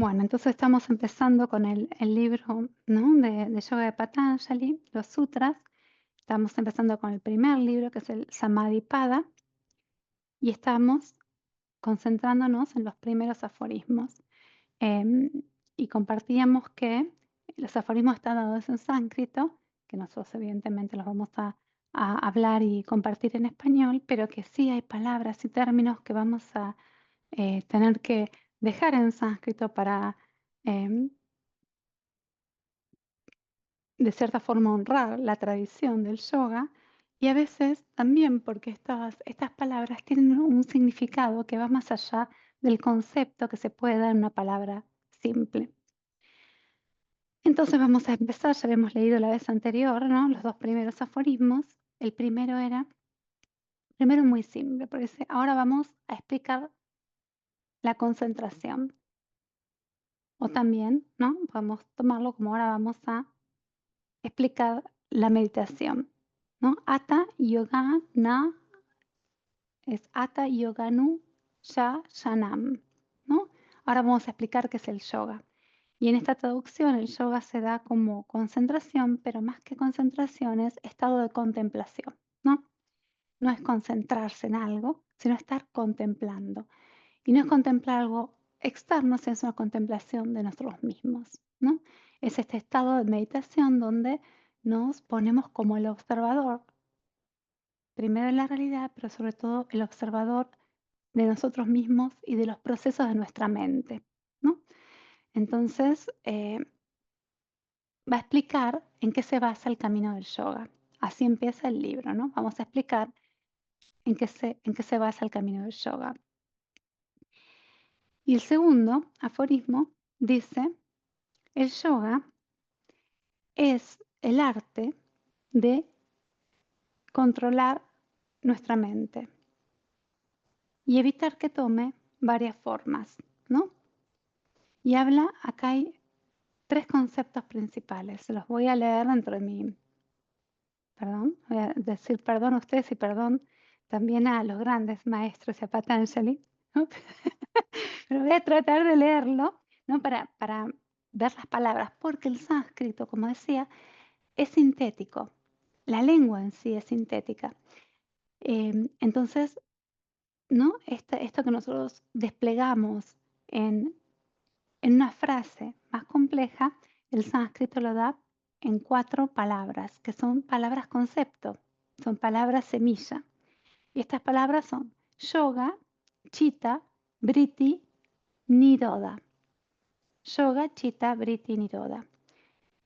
Bueno, entonces estamos empezando con el libro, ¿no? de Yoga de Patanjali, los sutras. Estamos empezando con el primer libro, que es el Samadhipada, y estamos concentrándonos en los primeros aforismos. Em, y compartíamos que los aforismos están dados en sánscrito, que nosotros evidentemente los vamos a hablar y compartir en español, pero que sí hay palabras y términos que vamos a tener que dejar en sánscrito para, em, de cierta forma, honrar la tradición del yoga, y a veces también porque estas palabras tienen un significado que va más allá del concepto que se puede dar en una palabra simple. Entonces vamos a empezar, ya habíamos leído la vez anterior, ¿no? Los dos primeros aforismos. El primero muy simple, porque dice, ahora vamos a explicar la concentración. O también, ¿no? Podemos tomarlo como ahora vamos a explicar la meditación, ¿no? Hatha Yoga Na es Hatha Yoganu Shanam, ¿no? Ahora vamos a explicar qué es el yoga. Y en esta traducción el yoga se da como concentración, pero más que concentración es estado de contemplación, ¿no? No es concentrarse en algo, sino estar contemplando. Y no es contemplar algo externo, sino es una contemplación de nosotros mismos, ¿no? Es este estado de meditación donde nos ponemos como el observador, primero en la realidad, pero sobre todo el observador de nosotros mismos y de los procesos de nuestra mente, ¿no? Entonces, va a explicar en qué se basa el camino del yoga. Así empieza el libro, ¿no? Vamos a explicar en qué se basa el camino del yoga. Y el segundo aforismo dice, el yoga es el arte de controlar nuestra mente y evitar que tome varias formas, ¿no? Y habla, acá hay tres conceptos principales. Se los voy a leer dentro de mi, perdón, voy a decir perdón a ustedes y perdón también a los grandes maestros y a Patanjali, ¿no? Pero voy a tratar de leerlo, ¿no? Para ver las palabras, porque el sánscrito, como decía, es sintético. La lengua en sí es sintética. Entonces, ¿no? Esto que nosotros desplegamos en, en una frase más compleja, el sánscrito lo da en 4 palabras, que son palabras concepto, son palabras semilla. Y estas palabras son yoga, chitta, vritti, niroda. Yoga, chitta, vritti, niroda.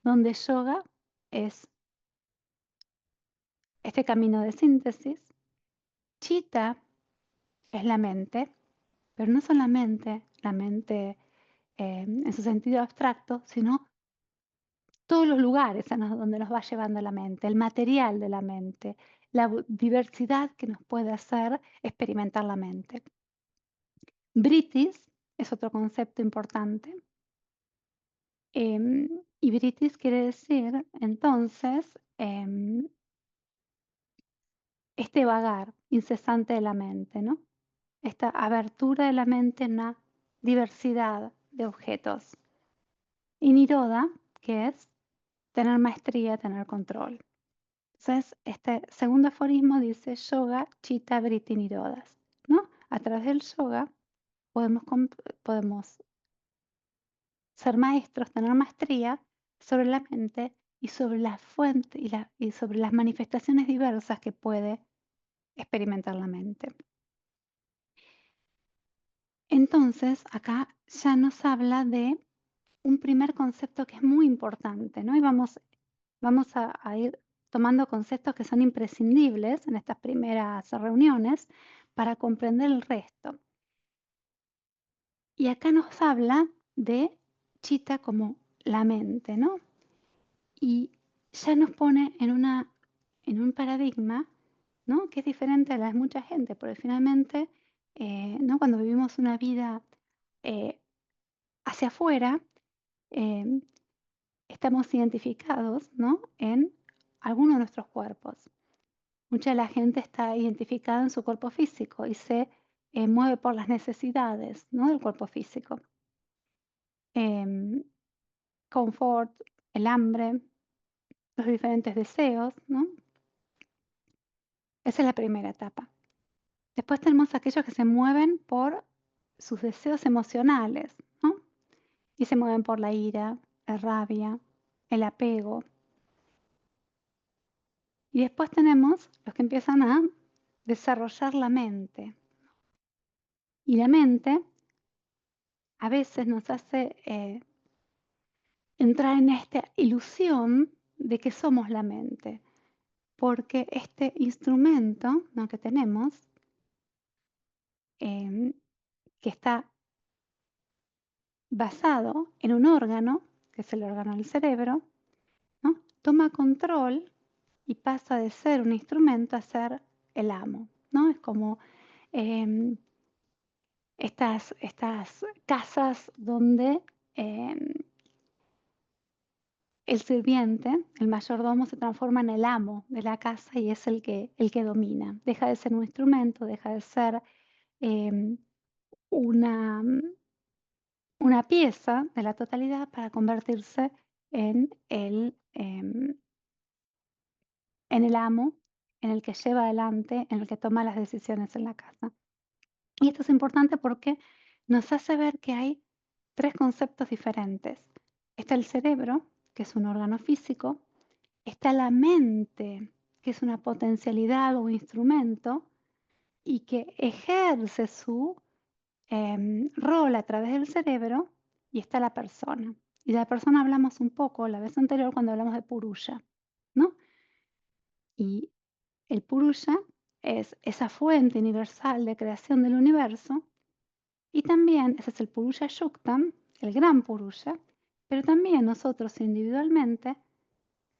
Donde yoga es este camino de síntesis, chitta es la mente, pero no solamente la mente en su sentido abstracto, sino todos los lugares donde nos va llevando la mente, el material de la mente, la diversidad que nos puede hacer experimentar la mente. Britis es otro concepto importante. Y britis quiere decir, entonces, este vagar incesante de la mente, ¿no? Esta abertura de la mente en una diversidad de objetos. Y niroda, que es tener maestría, tener control. Entonces, este segundo aforismo dice yoga, chitta, vritti, nirodas, ¿no? A través del yoga podemos ser maestros, tener maestría sobre la mente y sobre la fuente y sobre las manifestaciones diversas que puede experimentar la mente. Entonces, acá ya nos habla de un primer concepto que es muy importante, ¿no? Y vamos a ir tomando conceptos que son imprescindibles en estas primeras reuniones para comprender el resto. Y acá nos habla de Chitta como la mente, ¿no? Y ya nos pone en un paradigma, ¿no? Que es diferente a la de mucha gente, porque finalmente, ¿no? Cuando vivimos una vida eh, hacia afuera, em, estamos identificados, ¿no? En alguno de nuestros cuerpos. Mucha de la gente está identificada en su cuerpo físico y se mueve por las necesidades, ¿no? Del cuerpo físico. confort, el hambre, los diferentes deseos, ¿no? Esa es la primera etapa. Después tenemos aquellos que se mueven por sus deseos emocionales, ¿no? Y se mueven por la ira, la rabia, el apego. Y después tenemos los que empiezan a desarrollar la mente. Y la mente a veces nos hace entrar en esta ilusión de que somos la mente, porque este instrumento, ¿no?, que tenemos, que está basado en un órgano, que es el órgano del cerebro, ¿no?, toma control y pasa de ser un instrumento a ser el amo, ¿no? Es como estas casas donde el sirviente, el mayordomo, se transforma en el amo de la casa y es el que domina. Deja de ser un instrumento, deja de ser em, una, una pieza de la totalidad para convertirse en en el amo, en el que lleva adelante, en el que toma las decisiones en la casa. Y esto es importante porque nos hace ver que hay tres conceptos diferentes. Está el cerebro, que es un órgano físico. Está la mente, que es una potencialidad o instrumento y que ejerce su rol a través del cerebro. Y está la persona. Y de la persona hablamos un poco la vez anterior cuando hablamos de Purusha, ¿no? Y el Purusha es esa fuente universal de creación del universo. Y también, ese es el Purusha Yuktam, el gran Purusha, pero también nosotros individualmente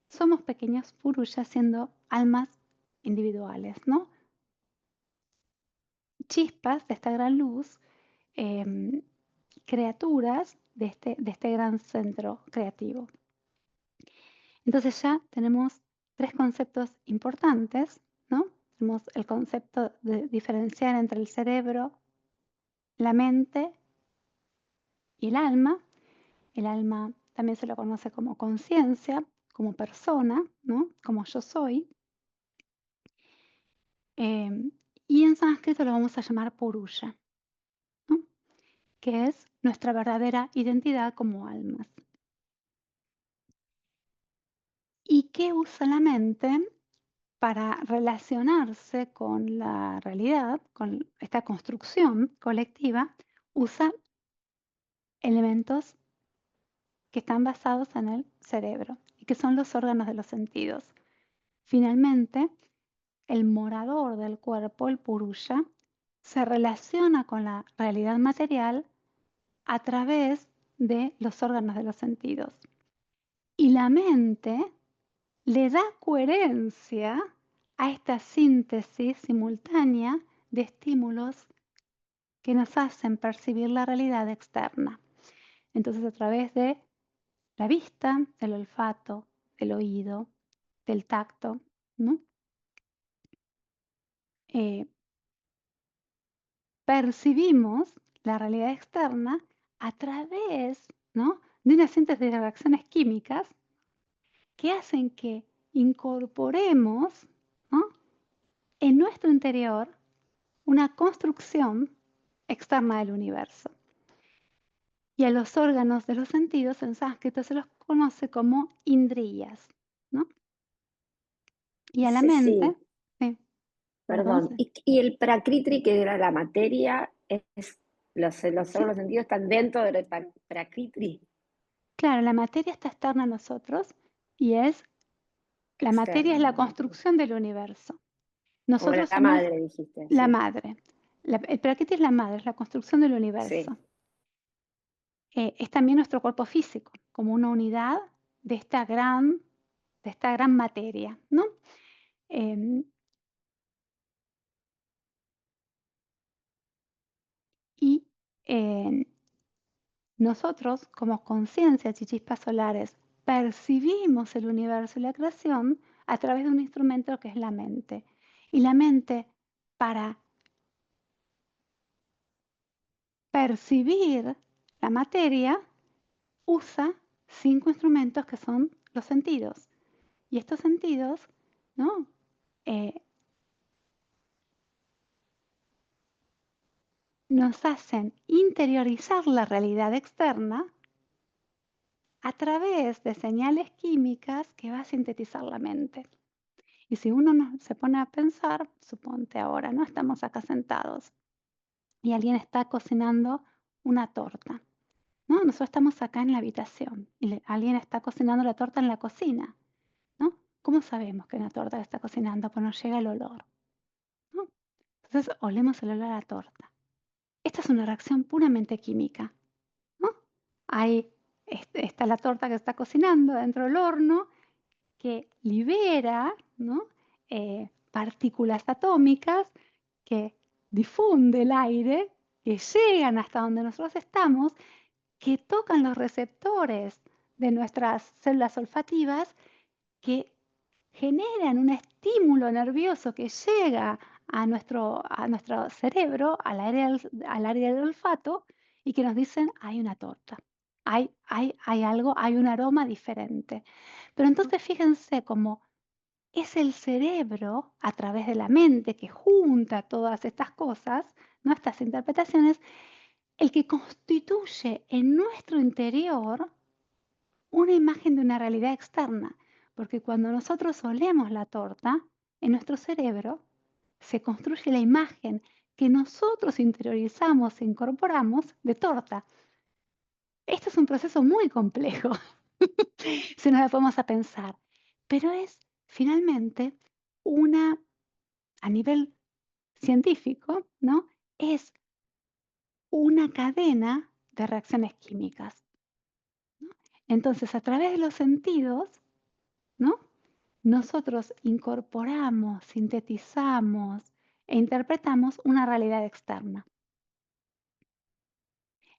somos pequeños Purushas siendo almas individuales, ¿no? Chispas de esta gran luz, criaturas de este gran centro creativo. Entonces ya tenemos tres conceptos importantes, ¿no? Tenemos el concepto de diferenciar entre el cerebro, la mente y el alma. El alma también se lo conoce como conciencia, como persona, ¿no? Como yo soy. Y en sánscrito lo vamos a llamar Purusha, ¿no?, que es nuestra verdadera identidad como almas. ¿Y qué usa la mente para relacionarse con la realidad, con esta construcción colectiva? Usa elementos que están basados en el cerebro y que son los órganos de los sentidos. Finalmente, el morador del cuerpo, el Purusha, se relaciona con la realidad material a través de los órganos de los sentidos. Y la mente le da coherencia a esta síntesis simultánea de estímulos que nos hacen percibir la realidad externa. Entonces, a través de la vista, del olfato, del oído, del tacto, ¿no?, percibimos la realidad externa a través, ¿no?, de una síntesis de reacciones químicas que hacen que incorporemos, ¿no?, en nuestro interior una construcción externa del universo. Y a los órganos de los sentidos en sánscrito se los conoce como indriyas, ¿no? Y a la Sí, mente, sí, sí, ¿lo perdón. conoce? Y el prakritri, que era la materia, los Sí, órganos sentidos están dentro del prakritri claro, la materia está externa a nosotros y la materia es la externo. construcción del universo. Como Nosotros la somos madre, dijiste, la sí. madre. El prakriti es la madre, es la construcción del Sí. universo. Es también nuestro cuerpo físico, como una unidad de esta gran materia, ¿no? Em, y nosotros, como conciencia chichispas solares, percibimos el universo y la creación a través de un instrumento que es la mente. Y la mente, para percibir la materia, usa 5 instrumentos que son los sentidos. Y estos sentidos, ¿no? Nos hacen interiorizar la realidad externa a través de señales químicas que va a sintetizar la mente. Y si uno se pone a pensar, suponte ahora, ¿no? Estamos acá sentados y alguien está cocinando una torta, ¿no? Nosotros estamos acá en la habitación y alguien está cocinando la torta en la cocina, ¿no? ¿Cómo sabemos que es una torta que está cocinando? Pues nos llega el olor, ¿no? Entonces olemos el olor a la torta. Esta es una reacción puramente química, ¿no? Ahí está la torta que está cocinando dentro del horno que libera, ¿no? Partículas atómicas que difunde el aire, que llegan hasta donde nosotros estamos, que tocan los receptores de nuestras células olfativas, que generan un estímulo nervioso que llega a nuestro cerebro, al área del olfato, y que nos dicen, hay una torta, hay algo, hay un aroma diferente. Pero entonces fíjense cómo es el cerebro, a través de la mente, que junta todas estas cosas, ¿no? Estas interpretaciones, el que constituye en nuestro interior una imagen de una realidad externa. Porque cuando nosotros olemos la torta, en nuestro cerebro se construye la imagen que nosotros interiorizamos e incorporamos de torta. Esto es un proceso muy complejo, si nos lo ponemos a pensar, pero es finalmente una, a nivel científico, ¿no? Es una cadena de reacciones químicas, ¿no? Entonces, a través de los sentidos, ¿no? Nosotros incorporamos, sintetizamos e interpretamos una realidad externa.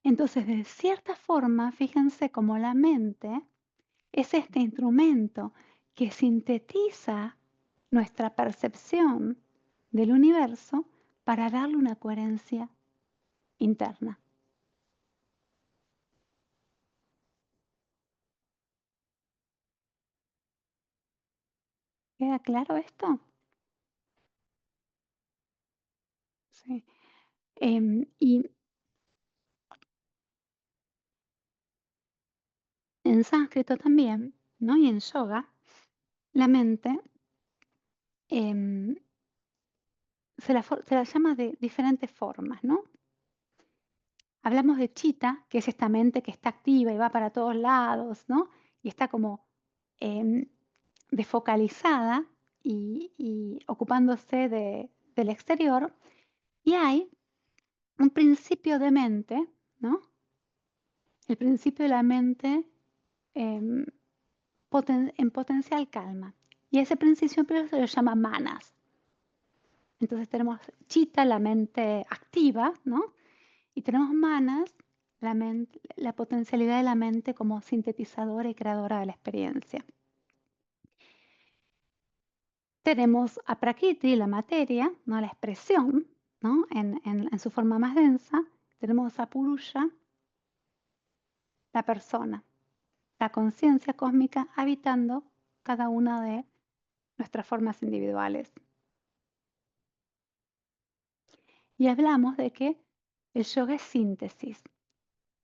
Entonces, de cierta forma, fíjense cómo la mente es este instrumento que sintetiza nuestra percepción del universo para darle una coherencia interna. ¿Queda claro esto? Sí. Y en sánscrito también, ¿no? Y en yoga, la mente em, se la llama de diferentes formas, ¿no? Hablamos de chitta, que es esta mente que está activa y va para todos lados, ¿no? Y está como em, desfocalizada y ocupándose del exterior. Y hay un principio de mente, ¿no? El principio de la mente em, en potencial calma. Y ese principio se lo llama manas. Entonces tenemos chitta, la mente activa, ¿no? Y tenemos manas, la potencialidad de la mente como sintetizadora y creadora de la experiencia. Tenemos a Prakriti, la materia, ¿no? La expresión, ¿no? En su forma más densa. Tenemos a Purusha, la persona, la conciencia cósmica habitando cada una de nuestras formas individuales. Y hablamos de que el yoga es síntesis.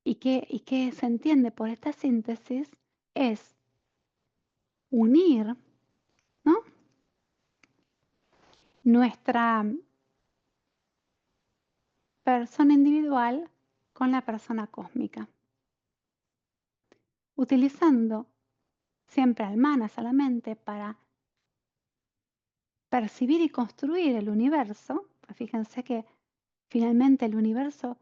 Y que se entiende por esta síntesis es unir, ¿no? Nuestra persona individual con la persona cósmica, utilizando siempre al manas, a la mente, para percibir y construir el universo. Pues fíjense que finalmente el universo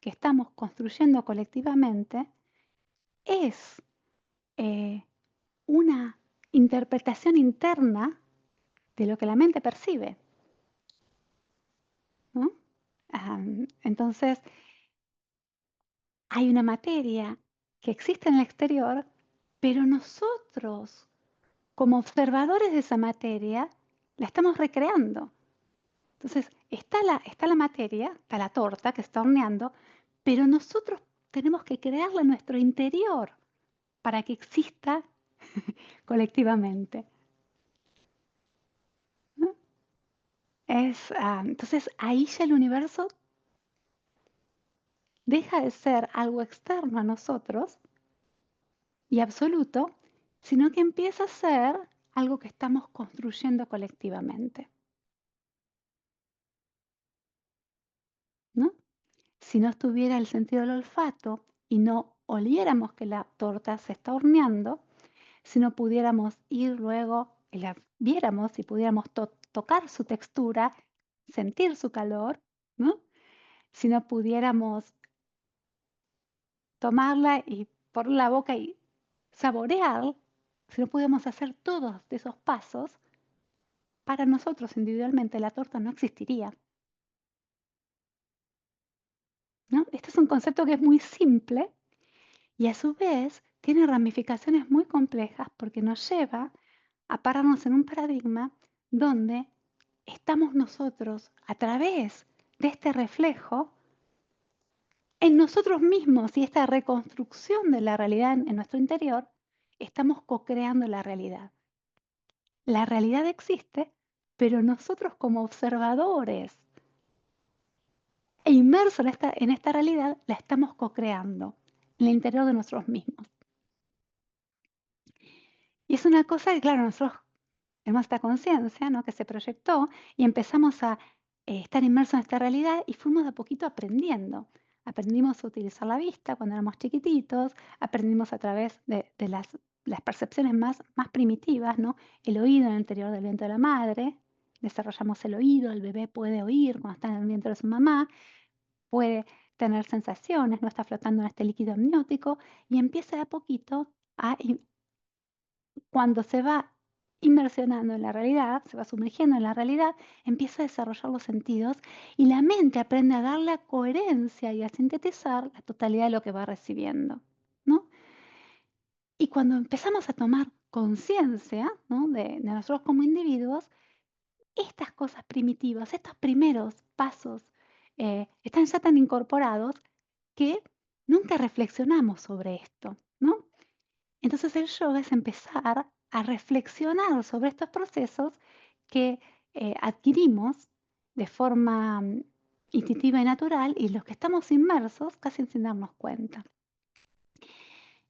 que estamos construyendo colectivamente es una interpretación interna de lo que la mente percibe, ¿no? Entonces, hay una materia que existe en el exterior, pero nosotros, como observadores de esa materia, la estamos recreando. Entonces, está la materia, está la torta que está horneando, pero nosotros tenemos que crearla en nuestro interior. para que exista colectivamente, ¿no? Entonces ahí ya el universo deja de ser algo externo a nosotros y absoluto, sino que empieza a ser algo que estamos construyendo colectivamente, ¿no? Si no estuviera el sentido del olfato y no oliéramos que la torta se está horneando, si no pudiéramos ir luego y la viéramos y pudiéramos tocar su textura, sentir su calor, ¿no? Si no pudiéramos tomarla y por la boca y saborear, si no pudiéramos hacer todos esos pasos, para nosotros individualmente la torta no existiría, ¿no? Este es un concepto que es muy simple y a su vez tiene ramificaciones muy complejas porque nos lleva a pararnos en un paradigma donde estamos nosotros a través de este reflejo en nosotros mismos y esta reconstrucción de la realidad en nuestro interior, estamos co-creando la realidad. La realidad existe, pero nosotros como observadores e inmersos en esta realidad, la estamos co-creando en el interior de nosotros mismos. Y es una cosa que, claro, nosotros tenemos esta conciencia, ¿no?, que se proyectó y empezamos a estar inmersos en esta realidad y fuimos de a poquito aprendiendo. Aprendimos a utilizar la vista cuando éramos chiquititos, aprendimos a través de las percepciones más primitivas, ¿no? El oído en el interior del vientre de la madre, desarrollamos el oído, el bebé puede oír cuando está en el vientre de su mamá, puede tener sensaciones, no está flotando en este líquido amniótico y empieza de a poquito cuando se va inmersionando en la realidad, se va sumergiendo en la realidad, empieza a desarrollar los sentidos y la mente aprende a dar la coherencia y a sintetizar la totalidad de lo que va recibiendo, ¿no? Y cuando empezamos a tomar conciencia, ¿no?, de nosotros como individuos, estas cosas primitivas, estos primeros pasos, están ya tan incorporados que nunca reflexionamos sobre esto, ¿no? Entonces el yoga es empezar a reflexionar sobre estos procesos que adquirimos de forma instintiva y natural y los que estamos inmersos casi sin darnos cuenta.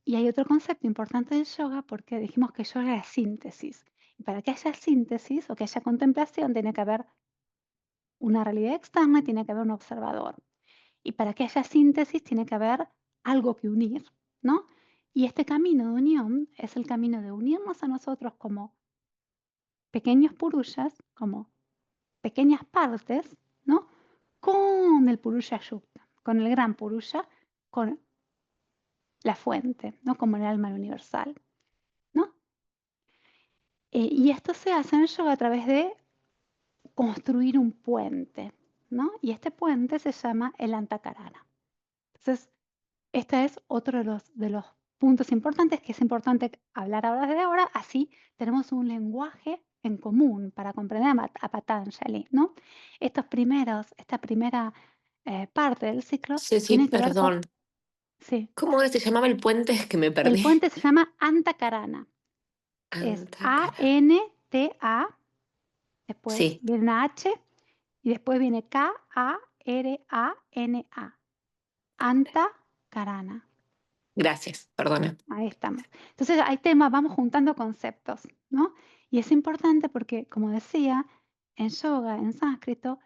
Y hay otro concepto importante del yoga porque dijimos que yoga es síntesis. Y para que haya síntesis o que haya contemplación tiene que haber una realidad externa y tiene que haber un observador. Y para que haya síntesis tiene que haber algo que unir, ¿no? Y este camino de unión es el camino de unirnos a nosotros como pequeños purusas, como pequeñas partes, ¿no? Con el purusha yukta, con el gran purusha, con la fuente, ¿no? Como el alma universal, ¿no? Y esto se hace en el yoga a través de construir un puente, ¿no? Y este puente se llama el antakarana. Entonces, este es otro de los puntos importantes, que es importante hablar ahora desde ahora, así tenemos un lenguaje en común para comprender a Patanjali, ¿no? Esta primera parte del ciclo Ceci, tiene que ver con, perdón. sí, ¿Cómo se llamaba el puente? Es que me el perdí. puente se llama Antakarana, es Antacara. A-N-T-A, después Sí, viene una H y después viene K-A-R-A-N-A, Antakarana. gracias, perdona. Ahí estamos. Entonces, hay temas, vamos juntando conceptos, ¿no? Y es importante porque, como decía, en yoga, en sánscrito,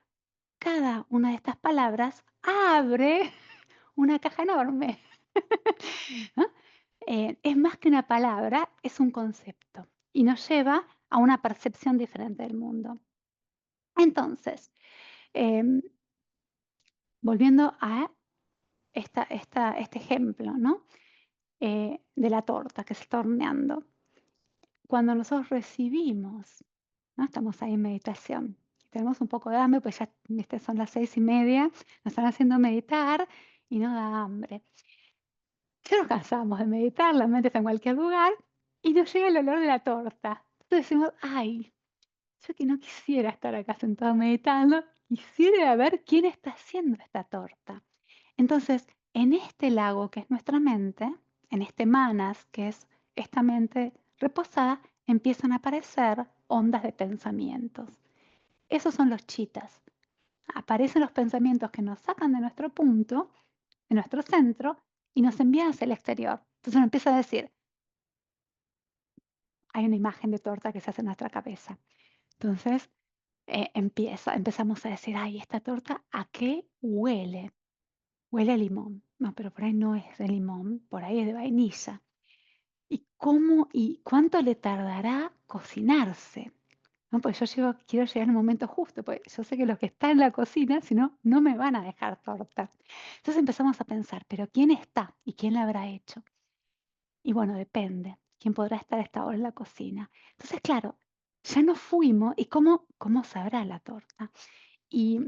cada una de estas palabras abre una caja enorme, ¿no? Es más que una palabra, es un concepto y nos lleva a una percepción diferente del mundo. Entonces, em, volviendo a este ejemplo, ¿no? De la torta que se está horneando. Cuando nosotros recibimos, ¿no? Estamos ahí en meditación, tenemos un poco de hambre, pues ya ¿viste? Son las 6:30, nos están haciendo meditar y no da hambre. Ya nos cansamos de meditar, la mente está en cualquier lugar y nos llega el olor de la torta. Entonces decimos, ay, yo que no quisiera estar acá sentado meditando, quisiera ver quién está haciendo esta torta. Entonces, en este lago que es nuestra mente, en este manas, que es esta mente reposada, empiezan a aparecer ondas de pensamientos. Esos son los chitas. Aparecen los pensamientos que nos sacan de nuestro punto, de nuestro centro, y nos envían hacia el exterior. Entonces uno empieza a decir, hay una imagen de torta que se hace en nuestra cabeza. Entonces empezamos a decir, ay, esta torta, ¿a qué huele? Huele a limón. No, pero por ahí no es de limón, por ahí es de vainilla. ¿Y cómo y cuánto le tardará cocinarse? ¿No? Pues quiero llegar en el momento justo, porque yo sé que los que están en la cocina, si no, no me van a dejar torta. Entonces empezamos a pensar, ¿pero quién está y quién la habrá hecho? Y bueno, depende. ¿Quién podrá estar a esta hora en la cocina? Entonces, claro, ya nos fuimos y cómo sabrá la torta. Y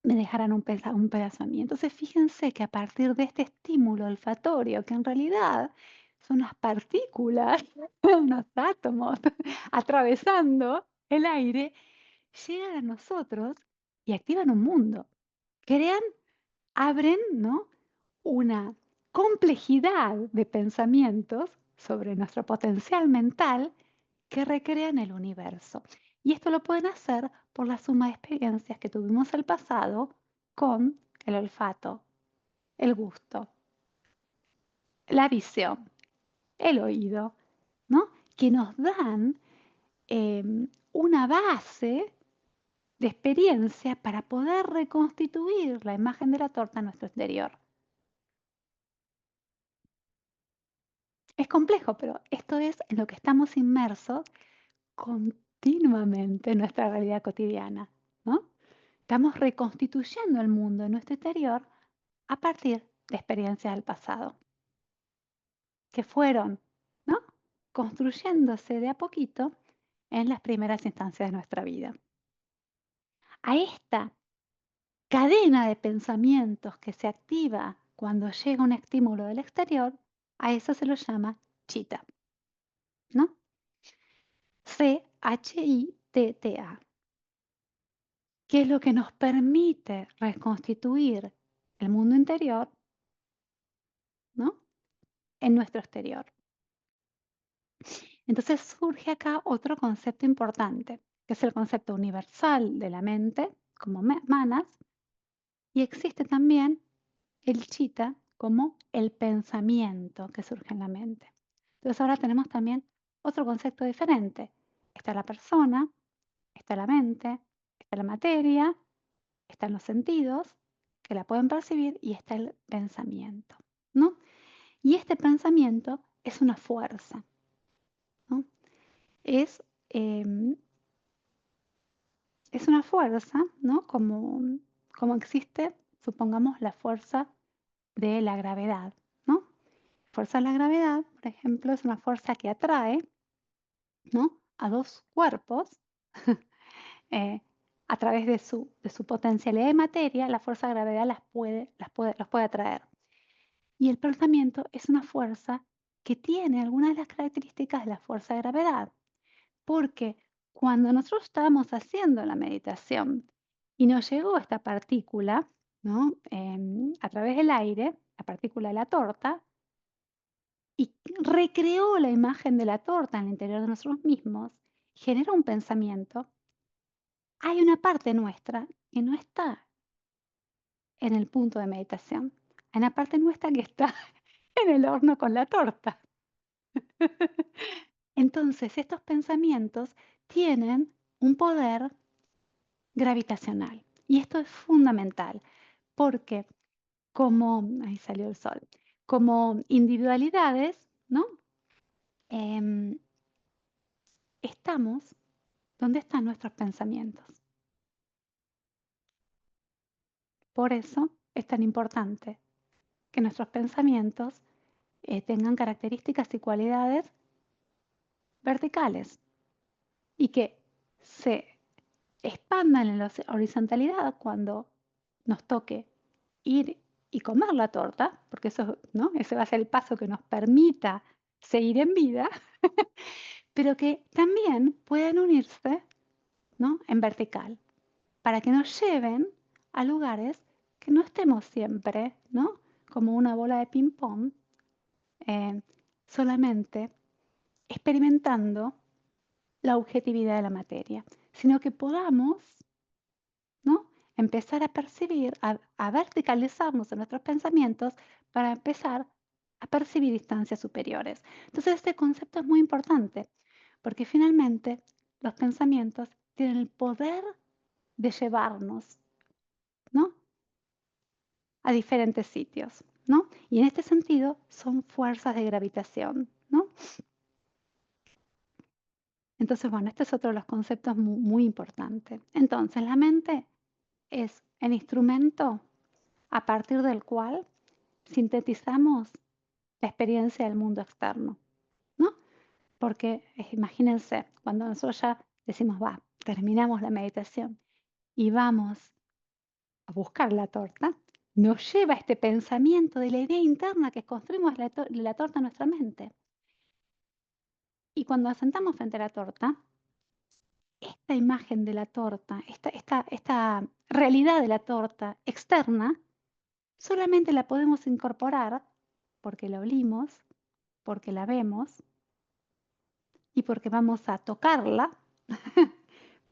me dejarán un pedazo a mí. Entonces, fíjense que a partir de este estímulo olfatorio, que en realidad son unas partículas, unos átomos atravesando el aire, llegan a nosotros y activan un mundo. Abren, ¿no?, una complejidad de pensamientos sobre nuestro potencial mental que recrean el universo. Y esto lo pueden hacer por la suma de experiencias que tuvimos el pasado con el olfato, el gusto, la visión, el oído, ¿no?, que nos dan una base de experiencia para poder reconstituir la imagen de la torta en nuestro exterior. Es complejo, pero esto es en lo que estamos inmersos continuamente en nuestra realidad cotidiana, ¿no? Estamos reconstituyendo el mundo en nuestro interior a partir de experiencias del pasado, que fueron, ¿no?, construyéndose de a poquito en las primeras instancias de nuestra vida. A esta cadena de pensamientos que se activa cuando llega un estímulo del exterior, a eso se lo llama chita, ¿no? CHITTA, que es lo que nos permite reconstituir el mundo interior, ¿no?, en nuestro exterior. Entonces surge acá otro concepto importante, que es el concepto universal de la mente, como manas, y existe también el chitta como el pensamiento que surge en la mente. Entonces ahora tenemos también otro concepto diferente. Está la persona, está la mente, está la materia, están los sentidos que la pueden percibir y está el pensamiento, ¿no? Y este pensamiento es una fuerza, ¿no? Es, es una fuerza, ¿no? Como existe, supongamos, la fuerza de la gravedad, ¿no? Fuerza de la gravedad, por ejemplo, es una fuerza que atrae, ¿no?, a dos cuerpos a través de su potencialidad de materia. La fuerza de gravedad los puede atraer. Y el pensamiento es una fuerza que tiene algunas de las características de la fuerza de gravedad, porque cuando nosotros estábamos haciendo la meditación y nos llegó esta partícula, ¿no?, a través del aire, la partícula de la torta, y recreó la imagen de la torta en el interior de nosotros mismos, genera un pensamiento, hay una parte nuestra que no está en el punto de meditación. Hay una parte nuestra que está en el horno con la torta. Entonces, estos pensamientos tienen un poder gravitacional. Y esto es fundamental, porque ahí salió el sol, como individualidades, ¿no?, estamos donde están nuestros pensamientos. Por eso es tan importante que nuestros pensamientos tengan características y cualidades verticales y que se expandan en la horizontalidad cuando nos toque ir y comer la torta, porque eso, ¿no?, ese va a ser el paso que nos permita seguir en vida, pero que también puedan unirse, ¿no?, en vertical, para que nos lleven a lugares que no estemos siempre, ¿no?, como una bola de ping-pong solamente experimentando la objetividad de la materia, sino que podamos, ¿no?, empezar a percibir, a verticalizarnos en nuestros pensamientos para empezar a percibir instancias superiores. Entonces, este concepto es muy importante porque finalmente los pensamientos tienen el poder de llevarnos, ¿no?, a diferentes sitios, ¿no? Y en este sentido son fuerzas de gravitación, ¿no? Entonces, bueno, este es otro de los conceptos muy importantes. Entonces, la mente es el instrumento a partir del cual sintetizamos la experiencia del mundo externo, ¿no? Porque imagínense, cuando nosotros ya decimos, va, terminamos la meditación y vamos a buscar la torta, nos lleva este pensamiento de la idea interna que construimos la torta en nuestra mente. Y cuando nos sentamos frente a la torta, esta imagen de la torta, esta realidad de la torta externa, solamente la podemos incorporar porque la olimos, porque la vemos y porque vamos a tocarla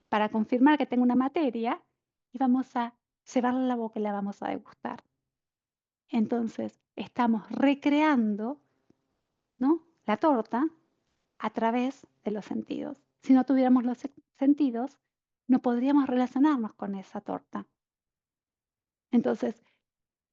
para confirmar que tengo una materia y vamos a llevarla a la boca y la vamos a degustar. Entonces, estamos recreando, ¿no?, la torta a través de los sentidos. Si no tuviéramos los sentidos, no podríamos relacionarnos con esa torta. Entonces,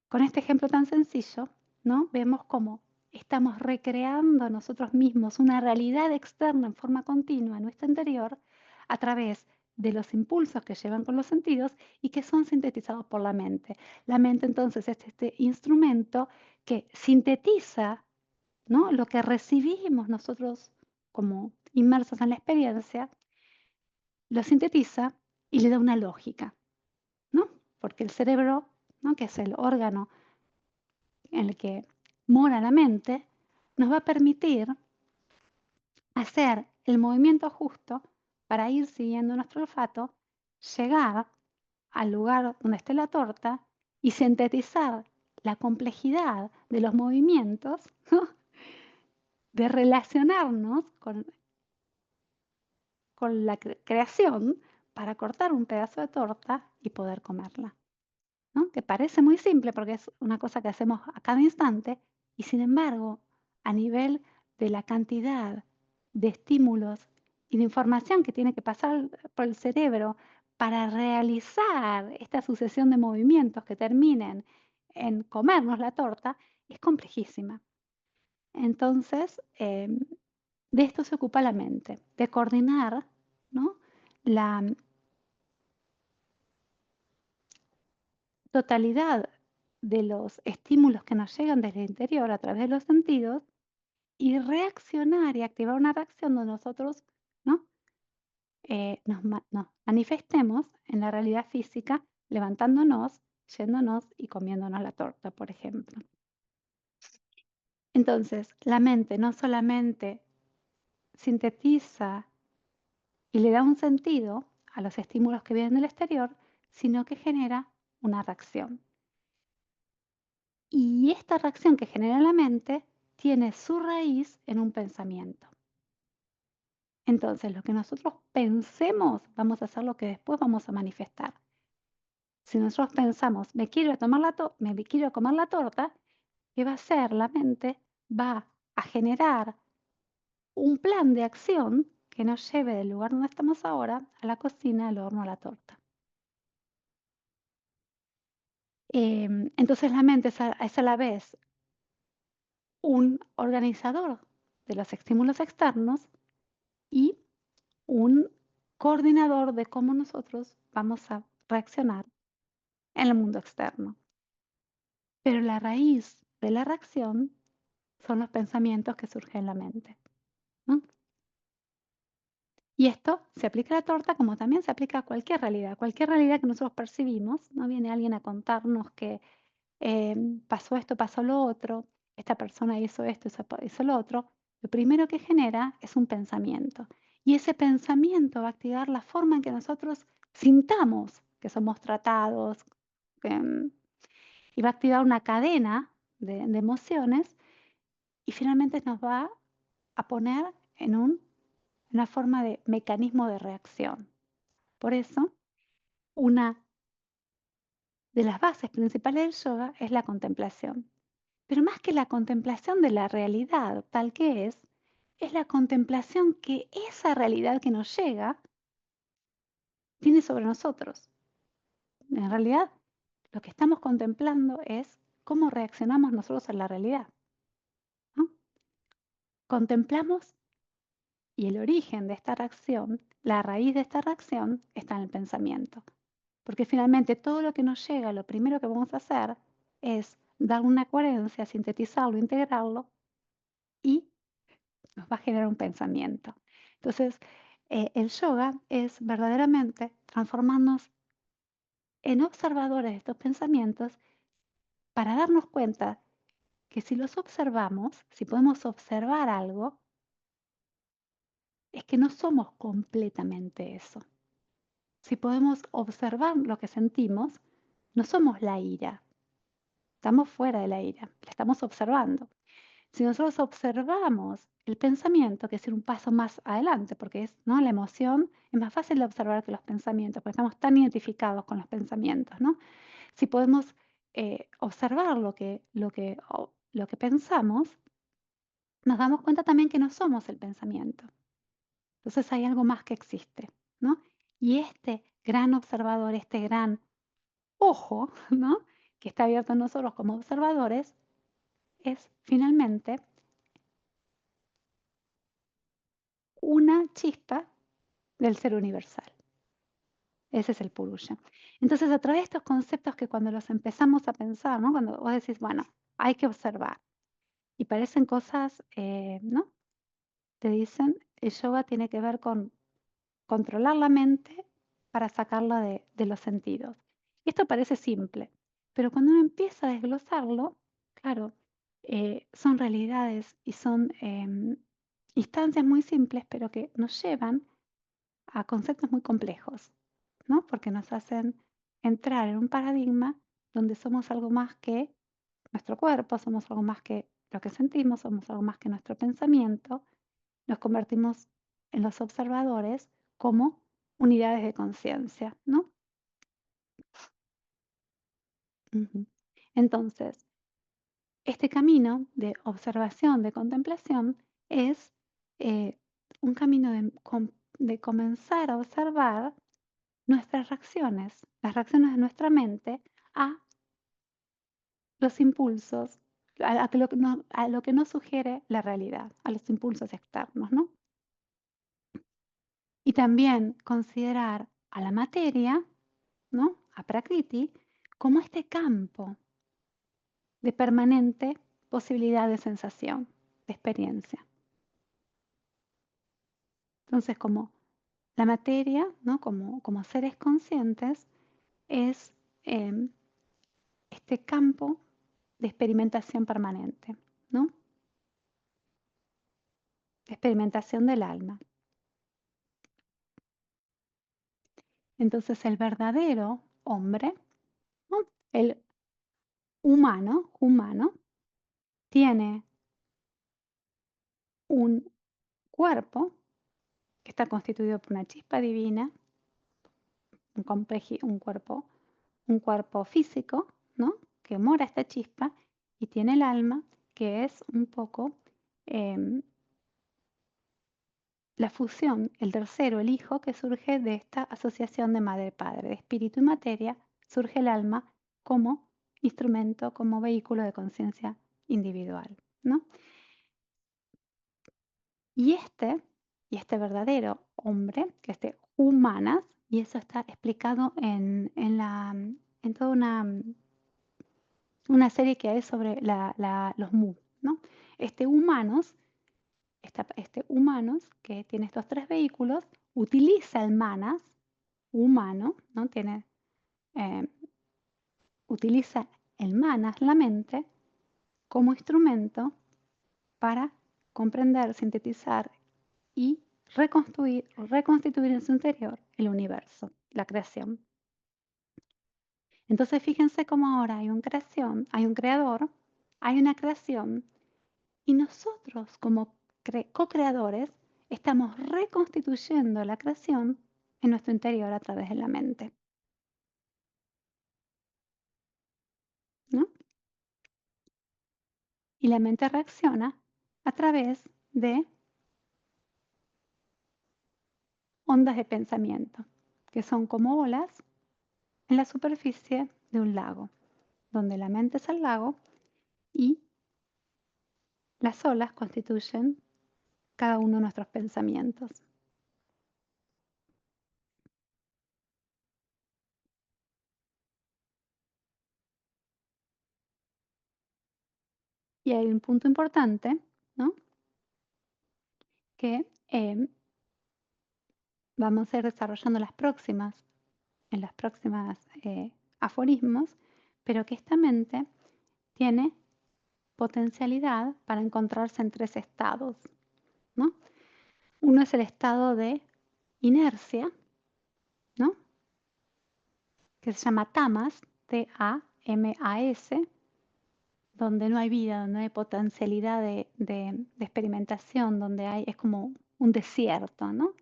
con este ejemplo tan sencillo, ¿no?, vemos cómo estamos recreando nosotros mismos una realidad externa en forma continua en nuestro interior a través de los impulsos que llevan con los sentidos y que son sintetizados por la mente. La mente entonces es este instrumento que sintetiza, ¿no?, lo que recibimos nosotros como inmersos en la experiencia, lo sintetiza y le da una lógica, ¿no? Porque el cerebro, ¿no?, que es el órgano en el que mora la mente, nos va a permitir hacer el movimiento justo para ir siguiendo nuestro olfato, llegar al lugar donde esté la torta y sintetizar la complejidad de los movimientos, ¿no?, de relacionarnos con la creación para cortar un pedazo de torta y poder comerla, ¿no? Que parece muy simple porque es una cosa que hacemos a cada instante y sin embargo, a nivel de la cantidad de estímulos y de información que tiene que pasar por el cerebro para realizar esta sucesión de movimientos que terminen en comernos la torta, es complejísima. Entonces, de esto se ocupa la mente, de coordinar, ¿no?, la totalidad de los estímulos que nos llegan desde el interior a través de los sentidos y reaccionar y activar una reacción donde nosotros, ¿no?, nos manifestemos en la realidad física, levantándonos, yéndonos y comiéndonos la torta, por ejemplo. Entonces, la mente no solamente sintetiza y le da un sentido a los estímulos que vienen del exterior, sino que genera una reacción. Y esta reacción que genera la mente tiene su raíz en un pensamiento. Entonces, lo que nosotros pensemos, vamos a hacer lo que después vamos a manifestar. Si nosotros pensamos, me quiero comer la torta, ¿qué va a hacer? La mente va a generar un plan de acción que nos lleve del lugar donde estamos ahora a la cocina, al horno, a la torta. Entonces la mente es a la vez un organizador de los estímulos externos y un coordinador de cómo nosotros vamos a reaccionar en el mundo externo. Pero la raíz de la reacción son los pensamientos que surgen en la mente, ¿no? Y esto se aplica a la torta como también se aplica a cualquier realidad que nosotros percibimos, ¿no? Viene alguien a contarnos que pasó esto, pasó lo otro, esta persona hizo esto, hizo lo otro. Lo primero que genera es un pensamiento. Y ese pensamiento va a activar la forma en que nosotros sintamos que somos tratados, y va a activar una cadena de emociones y finalmente nos va a poner en una forma de mecanismo de reacción. Por eso, una de las bases principales del yoga es la contemplación. Pero más que la contemplación de la realidad tal que es la contemplación que esa realidad que nos llega tiene sobre nosotros. En realidad, lo que estamos contemplando es cómo reaccionamos nosotros a la realidad, ¿no? Contemplamos y el origen de esta reacción, la raíz de esta reacción, está en el pensamiento. Porque finalmente todo lo que nos llega, lo primero que vamos a hacer es dar una coherencia, sintetizarlo, integrarlo y nos va a generar un pensamiento. Entonces, el yoga es verdaderamente transformarnos en observadores de estos pensamientos para darnos cuenta que si los observamos, si podemos observar algo, es que no somos completamente eso. Si podemos observar lo que sentimos, no somos la ira, estamos fuera de la ira, la estamos observando. Si nosotros observamos el pensamiento, que es ir un paso más adelante, porque es, ¿no? La emoción es más fácil de observar que los pensamientos, porque estamos tan identificados con los pensamientos, ¿no? Si podemos observar lo que pensamos, nos damos cuenta también que no somos el pensamiento. Entonces hay algo más que existe, ¿no? Y este gran observador, este gran ojo, ¿no? Que está abierto en nosotros como observadores, es finalmente una chispa del ser universal. Ese es el Purusha. Entonces, a través de estos conceptos que cuando los empezamos a pensar, ¿no? Cuando vos decís, bueno, hay que observar, y parecen cosas, ¿no? Te dicen, el yoga tiene que ver con controlar la mente para sacarla de los sentidos. Esto parece simple, pero cuando uno empieza a desglosarlo, claro, son realidades y son instancias muy simples, pero que nos llevan a conceptos muy complejos, ¿no? Porque nos hacen entrar en un paradigma donde somos algo más que nuestro cuerpo, somos algo más que lo que sentimos, somos algo más que nuestro pensamiento, nos convertimos en los observadores como unidades de conciencia, ¿no? Ujú. Entonces, este camino de observación, de contemplación, es un camino de comenzar a observar nuestras reacciones, las reacciones de nuestra mente a los impulsos, a lo que nos sugiere la realidad, a los impulsos externos, ¿no? Y también considerar a la materia, ¿no? A Prakriti, como este campo de permanente posibilidad de sensación, de experiencia. Entonces, como la materia, ¿no? Como seres conscientes, es este campo de experimentación permanente, ¿no? De experimentación del alma. Entonces, el verdadero hombre, ¿no? El humano, tiene un cuerpo que está constituido por una chispa divina, un cuerpo físico, ¿no? Que mora esta chispa, y tiene el alma, que es un poco la fusión, el tercero, el hijo, que surge de esta asociación de madre-padre, de espíritu y materia, surge el alma como instrumento, como vehículo de conciencia individual, ¿no? Y este verdadero hombre, que es de humanas, y eso está explicado en toda una serie que hay sobre los Mu, ¿no? Humanos, humanos, que tiene estos tres vehículos, utiliza el manas, humano, ¿no? Eh, utiliza el manas, la mente, como instrumento para comprender, sintetizar y reconstituir en su interior el universo, la creación. Entonces fíjense cómo ahora hay una creación, hay una creación, Y nosotros, como co-creadores, estamos reconstituyendo la creación en nuestro interior a través de la mente. ¿No? Y la mente reacciona a través de ondas de pensamiento, que son como olas en la superficie de un lago, donde la mente es el lago y las olas constituyen cada uno de nuestros pensamientos. Y hay un punto importante, ¿no? Que vamos a ir desarrollando en las próximas aforismos, pero que esta mente tiene potencialidad para encontrarse en 3 estados, ¿no? Uno es el estado de inercia, ¿no? Que se llama tamas, T-A-M-A-S, donde no hay vida, donde no hay potencialidad de experimentación, donde es como un desierto, ¿no?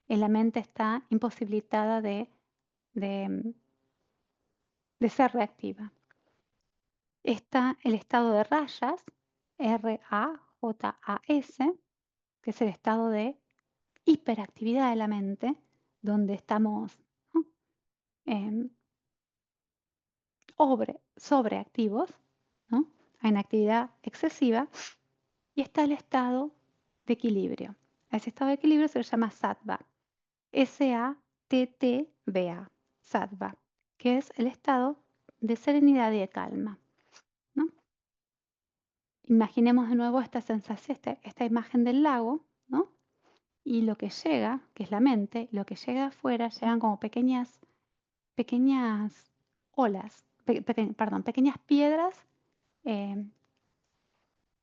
La mente está imposibilitada de ser reactiva. Está el estado de rayas, R-A-J-A-S, que es el estado de hiperactividad de la mente, donde estamos, ¿no? Sobreactivos, ¿no? Hay una actividad excesiva y está el estado de equilibrio. A ese estado de equilibrio se le llama sattva, S-A-T-T-V-A, sattva, que es el estado de serenidad y de calma, ¿no? Imaginemos de nuevo esta sensación, esta imagen del lago, ¿no? Y lo que llega, que es la mente, lo que llega afuera, llegan como pequeñas olas, pequeñas piedras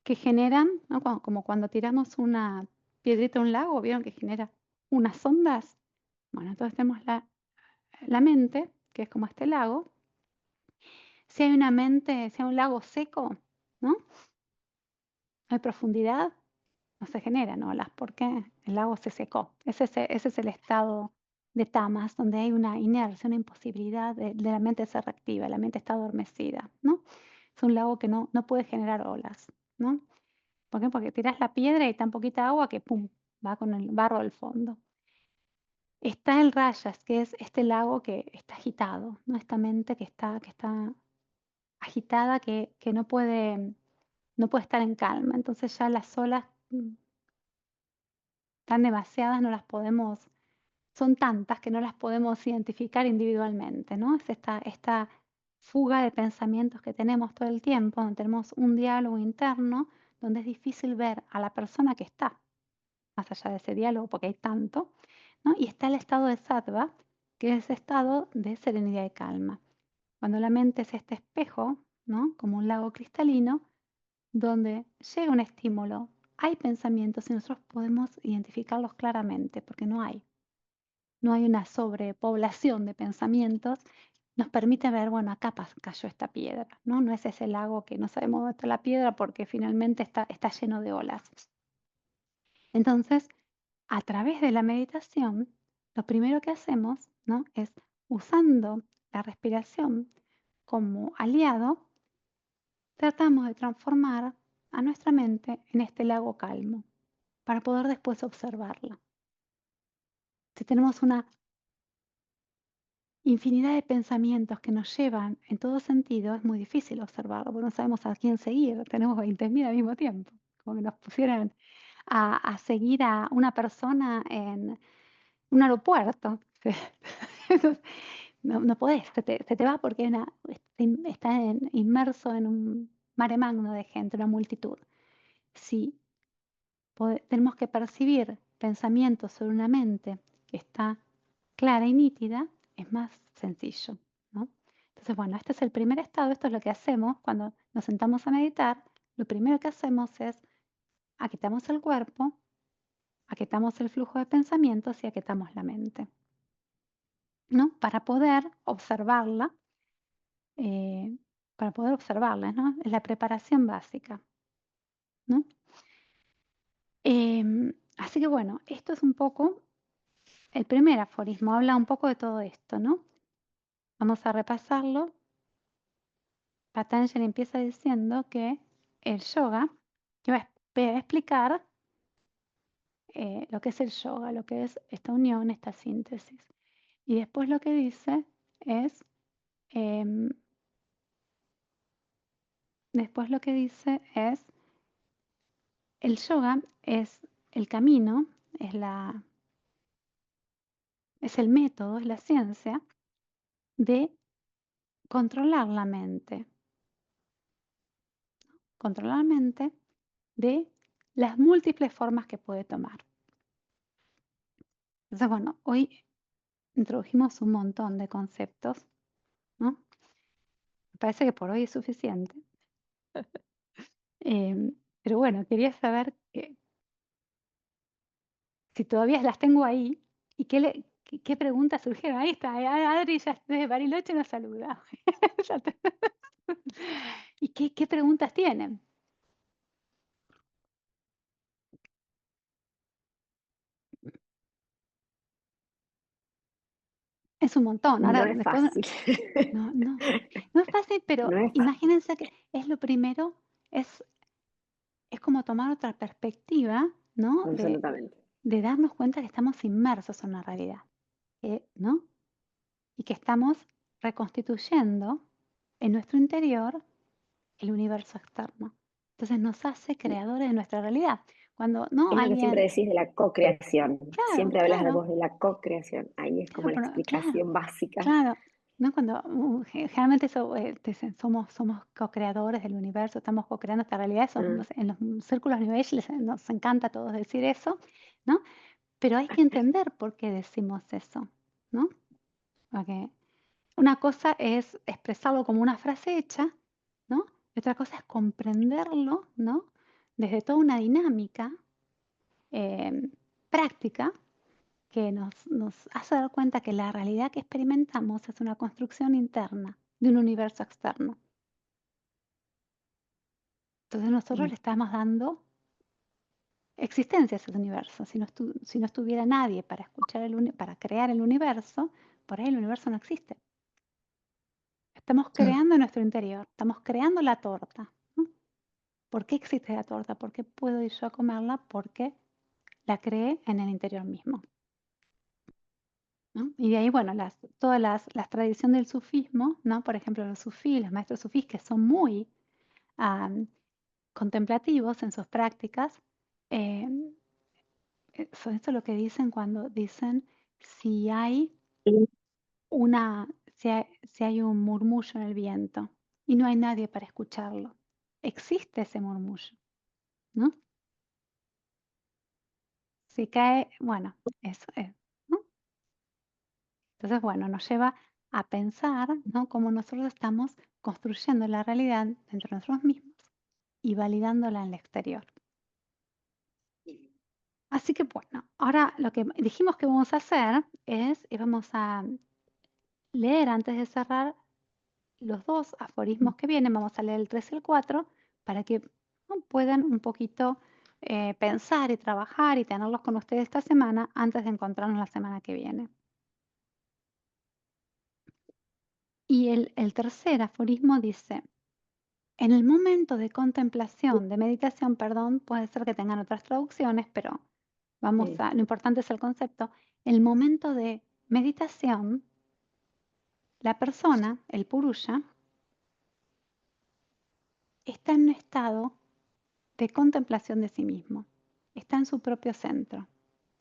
que generan, ¿no? Como cuando tiramos una piedrita a un lago, ¿vieron que genera unas ondas? Bueno, entonces tenemos la mente, que es como este lago. Si hay una mente, si hay un lago seco, ¿no? No hay profundidad, no se generan olas porque el lago se secó. Ese es el estado de tamas, donde hay una inercia, una imposibilidad de la mente ser reactiva, la mente está adormecida, ¿no? Es un lago que no puede generar olas, ¿no? ¿Por qué? Porque tiras la piedra y tan poquita agua que ¡pum! Va con el barro al fondo. Está el rayas, que es este lago que está agitado, ¿no? Esta mente que está agitada, que no puede estar en calma. Entonces ya las olas tan demasiadas no las podemos, son tantas que no las podemos identificar individualmente, ¿no? Es esta fuga de pensamientos que tenemos todo el tiempo, donde tenemos un diálogo interno, donde es difícil ver a la persona que está más allá de ese diálogo, porque hay tanto, ¿no? Y está el estado de sattva, que es ese estado de serenidad y calma. Cuando la mente es este espejo, ¿no? Como un lago cristalino, donde llega un estímulo, hay pensamientos y nosotros podemos identificarlos claramente, porque no hay una sobrepoblación de pensamientos, nos permite ver, bueno, acá cayó esta piedra, ¿no? No es ese lago que no sabemos dónde está la piedra porque finalmente está lleno de olas. Entonces, a través de la meditación, lo primero que hacemos, ¿no? Es usando la respiración como aliado, tratamos de transformar a nuestra mente en este lago calmo para poder después observarla. Si tenemos una infinidad de pensamientos que nos llevan en todo sentido, es muy difícil observarlo, porque no sabemos a quién seguir. Tenemos 20.000 al mismo tiempo, como que nos pusieran a seguir a una persona en un aeropuerto. Entonces, no podés, se te va porque está inmerso en un mare magno de gente, una multitud. Si tenemos que percibir pensamientos sobre una mente que está clara y nítida, es más sencillo, ¿no? Entonces, bueno, este es el primer estado, esto es lo que hacemos cuando nos sentamos a meditar. Lo primero que hacemos es aquietamos el cuerpo, aquietamos el flujo de pensamientos y aquietamos la mente, ¿no? Para poder observarla, ¿no? Es la preparación básica, ¿no? Así que bueno, esto es un poco, el primer aforismo habla un poco de todo esto, ¿no? Vamos a repasarlo. Patanjali empieza diciendo que el yoga, que va a explicar lo que es el yoga, lo que es esta unión, esta síntesis. Y después lo que dice es, em, el yoga es el camino, es el método, es la ciencia de controlar la mente. Controlar la mente de las múltiples formas que puede tomar. Entonces, bueno, hoy introdujimos un montón de conceptos, ¿no? Me parece que por hoy es suficiente. Pero bueno, quería saber si todavía las tengo ahí y qué preguntas surgieron. Ahí está, Adri ya desde Bariloche nos saluda. ¿Y qué preguntas tienen? Es un montón. No Ahora, es después, fácil. no es fácil, pero No es fácil. imagínense que es lo primero, es como tomar otra perspectiva, ¿no? Absolutamente. De darnos cuenta que estamos inmersos en una realidad, ¿no? Y que estamos reconstituyendo en nuestro interior el universo externo. Entonces nos hace creadores de nuestra realidad. Cuando no Es lo que siempre alguien, decís de la co-creación. claro, Siempre hablas de claro, vos de la co-creación. Ahí es como la claro, explicación básica. claro, ¿no? Cuando generalmente te dicen, somos co-creadores del universo, estamos co-creando esta realidad, eso, Ah, no sé, en los círculos New Age nos encanta a todos decir eso, ¿no? Pero hay que entender por qué decimos eso, ¿no? Porque una cosa es expresarlo como una frase hecha, ¿no? Y otra cosa es comprenderlo, ¿no? Desde toda una dinámica práctica que nos hace dar cuenta que la realidad que experimentamos es una construcción interna de un universo externo. Entonces nosotros le estamos dando existencia a ese universo. Si no estuviera nadie para escuchar para crear el universo, por ahí el universo no existe. Estamos creando en nuestro interior, estamos creando la torta, ¿no? ¿Por qué existe la torta? ¿Por qué puedo ir yo a comerla? Porque la creé en el interior mismo, ¿no? Y de ahí, bueno, todas las tradiciones del sufismo, ¿no? Por ejemplo, los sufís, los maestros sufís, que son muy contemplativos en sus prácticas, eh, eso es lo que dicen cuando dicen si hay si hay un murmullo en el viento y no hay nadie para escucharlo. Existe ese murmullo, ¿no? Si cae, bueno, eso es, ¿no? Entonces, bueno, nos lleva a pensar, ¿no? Cómo nosotros estamos construyendo la realidad dentro de nosotros mismos y validándola en el exterior. Así que bueno, ahora lo que dijimos que vamos a hacer es, vamos a leer antes de cerrar los dos aforismos que vienen, vamos a leer el 3 y el 4, para que, ¿no? Puedan un poquito pensar y trabajar y tenerlos con ustedes esta semana antes de encontrarnos la semana que viene. Y el tercer aforismo dice, en el momento de contemplación, de meditación, perdón, puede ser que tengan otras traducciones, pero lo importante es el concepto. El momento de meditación, la persona, el purusha, está en un estado de contemplación de sí mismo. Está en su propio centro,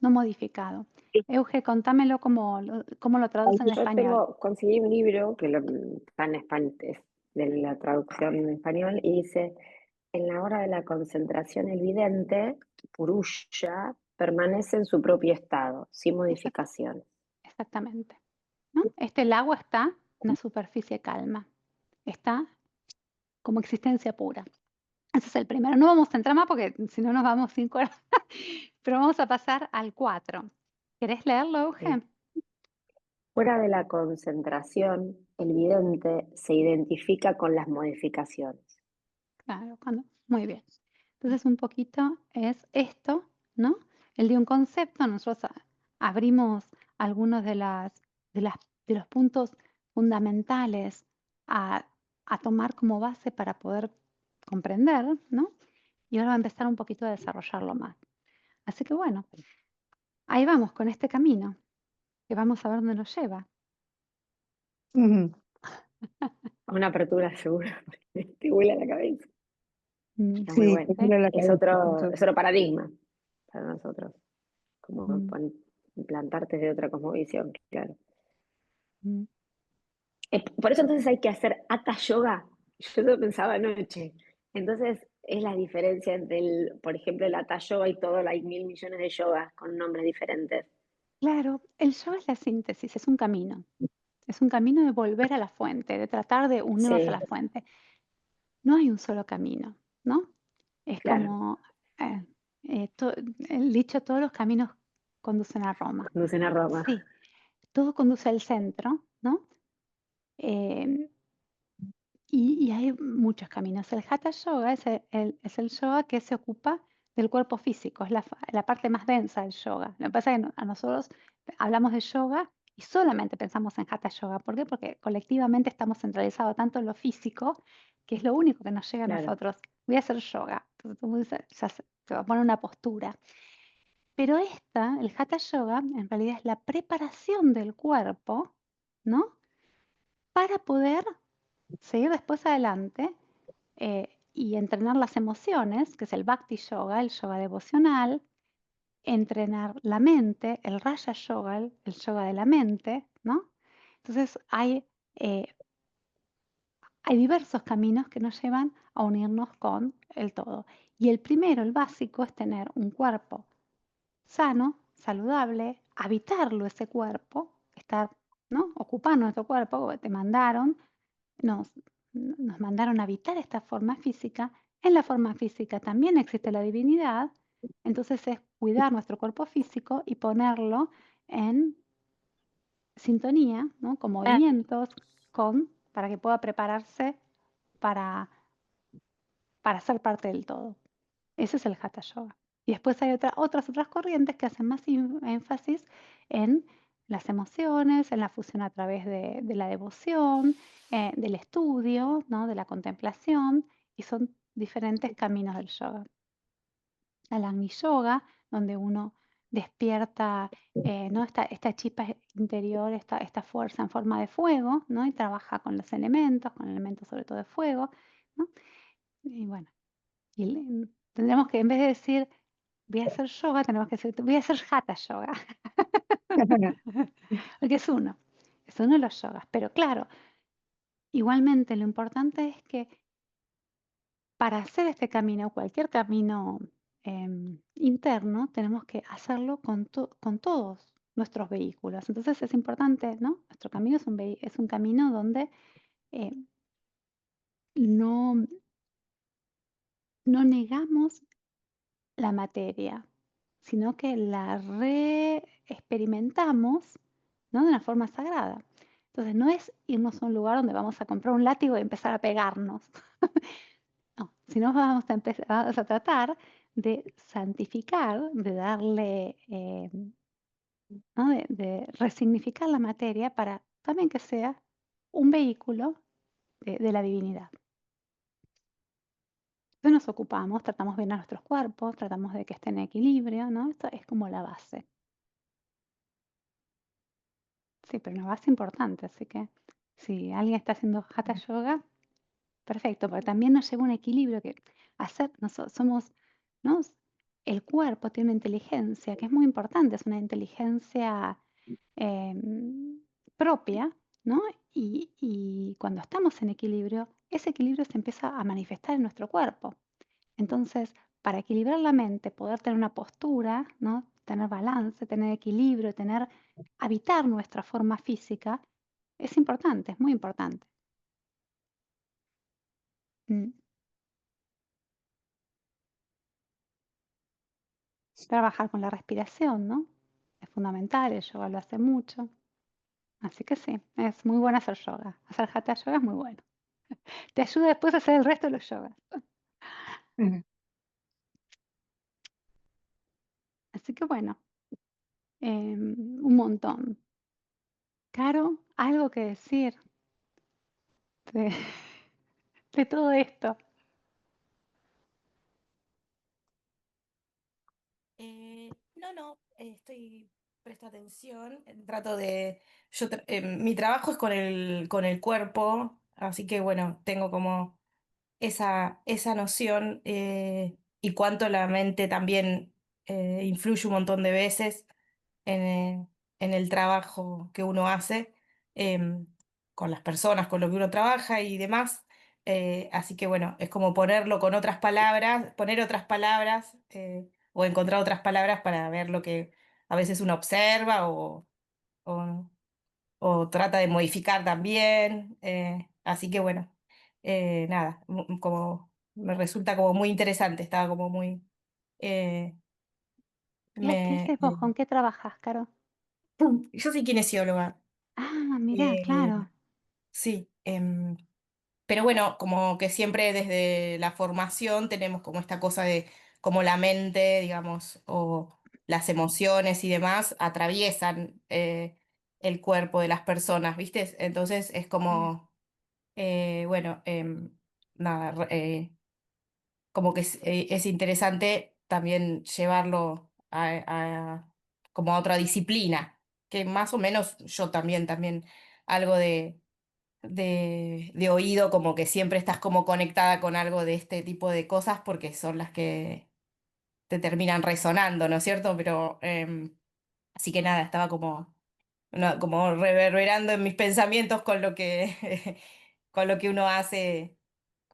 no modificado. Euge, contámelo cómo lo traducen en español. Conseguí un libro que está en español, es de la traducción en español, y dice, en la hora de la concentración el vidente, Purusha, permanece en su propio estado, sin modificaciones. Exactamente, ¿no? El agua está en una superficie calma. Está como existencia pura. Ese es el primero. No vamos a entrar más porque si no nos vamos 5 horas. Pero vamos a pasar al 4. ¿Querés leerlo, Euge? Fuera de la concentración, el vidente se identifica con las modificaciones. Claro, muy bien. Entonces un poquito es esto, ¿no? Él dio un concepto, nosotros abrimos algunos de los puntos fundamentales a tomar como base para poder comprender, ¿no? Y ahora va a empezar un poquito a desarrollarlo más. Así que bueno, ahí vamos con este camino, que vamos a ver dónde nos lleva. Una apertura segura, te vuela la cabeza. Está muy Sí, bueno. te vuela la Es cabeza, sin es duda. otro paradigma para nosotros, como Mm, implantarte de otra cosmovisión, claro. mm. Por eso entonces hay que hacer hatha yoga. Yo lo pensaba anoche. Entonces es la diferencia entre por ejemplo, el hatha yoga y todo, hay 1.000 millones de yogas con nombres diferentes. Claro, el yoga es la síntesis, es un camino. Es un camino de volver a la fuente, de tratar de unirnos a Sí, la fuente. No hay un solo camino, ¿no? Es claro. como el dicho, todos los caminos conducen a Roma. Conducen a Roma. Sí, todo conduce al centro, ¿no? Em, y hay muchos caminos. El Hatha Yoga es el yoga que se ocupa del cuerpo físico, es la parte más densa del yoga. Lo que pasa es que a nosotros hablamos de yoga y solamente pensamos en Hatha Yoga. ¿Por qué? Porque colectivamente estamos centralizados tanto en lo físico, que es lo único que nos llega a Claro, nosotros. Voy a hacer yoga. Entonces tú dices, ya se va a poner una postura. Pero el Hatha Yoga, en realidad es la preparación del cuerpo, ¿no? Para poder seguir después adelante y entrenar las emociones, que es el Bhakti Yoga, el yoga devocional, entrenar la mente, el Raja Yoga, el yoga de la mente, ¿no? Entonces eh, hay diversos caminos que nos llevan a unirnos con el todo. Y el primero, el básico, es tener un cuerpo sano, saludable, habitarlo ese cuerpo, estar, ¿no? Ocupar nuestro cuerpo, porque te mandaron nos, nos mandaron a habitar esta forma física. En la forma física también existe la divinidad, entonces es cuidar nuestro cuerpo físico y ponerlo en sintonía, ¿no? Con movimientos, para que pueda prepararse para, para ser parte del todo. Ese es el Hatha Yoga. Y después hay otras corrientes que hacen más énfasis en las emociones, en la fusión a través de la devoción, del estudio, ¿no? De la contemplación, y son diferentes caminos del yoga. El Agni Yoga, donde uno despierta ¿no? esta chispa interior, esta fuerza en forma de fuego, ¿no? Y trabaja con los elementos, con elementos sobre todo de fuego, ¿no? Y bueno, tendremos que, en vez de decir voy a hacer yoga, tenemos que decir voy a hacer hatha yoga. Porque es uno de los yogas. Pero claro, igualmente lo importante es que para hacer este camino, cualquier camino interno, tenemos que hacerlo con todos nuestros vehículos. Entonces es importante, ¿no? Nuestro camino es un camino donde eh, no, no negamos la materia, sino que la reexperimentamos, ¿no? De una forma sagrada. Entonces no es irnos a un lugar donde vamos a comprar un látigo y empezar a pegarnos. No, sino vamos a tratar de santificar, de darle, ¿no? de resignificar la materia para también que sea un vehículo de la divinidad. Entonces nos ocupamos, tratamos bien a nuestros cuerpos, tratamos de que estén en equilibrio, ¿no? Esto es como la base. Sí, pero una base importante, así que si alguien está haciendo Hatha Yoga, perfecto, porque también nos lleva un equilibrio que somos, ¿no? El cuerpo tiene una inteligencia que es muy importante, es una inteligencia em, propia, ¿no? Y cuando estamos en equilibrio, ese equilibrio se empieza a manifestar en nuestro cuerpo. Entonces, para equilibrar la mente, poder tener una postura, ¿no? Tener balance, tener equilibrio, habitar nuestra forma física, es importante, es muy importante. Mm. Trabajar con la respiración, ¿no? Es fundamental, el yoga lo hace mucho. Así que sí, es muy bueno hacer yoga. Hacer hatha yoga es muy bueno. Te ayuda después a hacer el resto de los yogas. que bueno, un montón. Caro, ¿algo que decir de, de todo esto? No, estoy, presto atención, trato de, mi trabajo es con el cuerpo, así que bueno, tengo como esa noción y cuánto la mente también influye un montón de veces en el trabajo que uno hace, em, con las personas, con lo que uno trabaja y demás. Así que bueno, es como ponerlo con otras palabras, poner otras palabras o encontrar otras palabras para ver lo que a veces uno observa o, o trata de modificar también. Así que bueno, nada, como me resulta como muy interesante, estaba como muy... eh, ¿Qué me, haces vos? ¿Con qué trabajas, Caro? yo soy kinesióloga. Ah, mirá, eh, claro. sí, pero bueno, como que siempre desde la formación tenemos como esta cosa de cómo la mente, digamos, o las emociones y demás atraviesan el cuerpo de las personas, ¿viste? Entonces es Sí, como, bueno, nada, como que es interesante también llevarlo como a otra disciplina, que más o menos yo también algo de oído, como que siempre estás como conectada con algo de este tipo de cosas porque son las que te terminan resonando, ¿no es cierto? Pero así que nada, estaba como, no, como reverberando en mis pensamientos con lo que, con lo que uno hace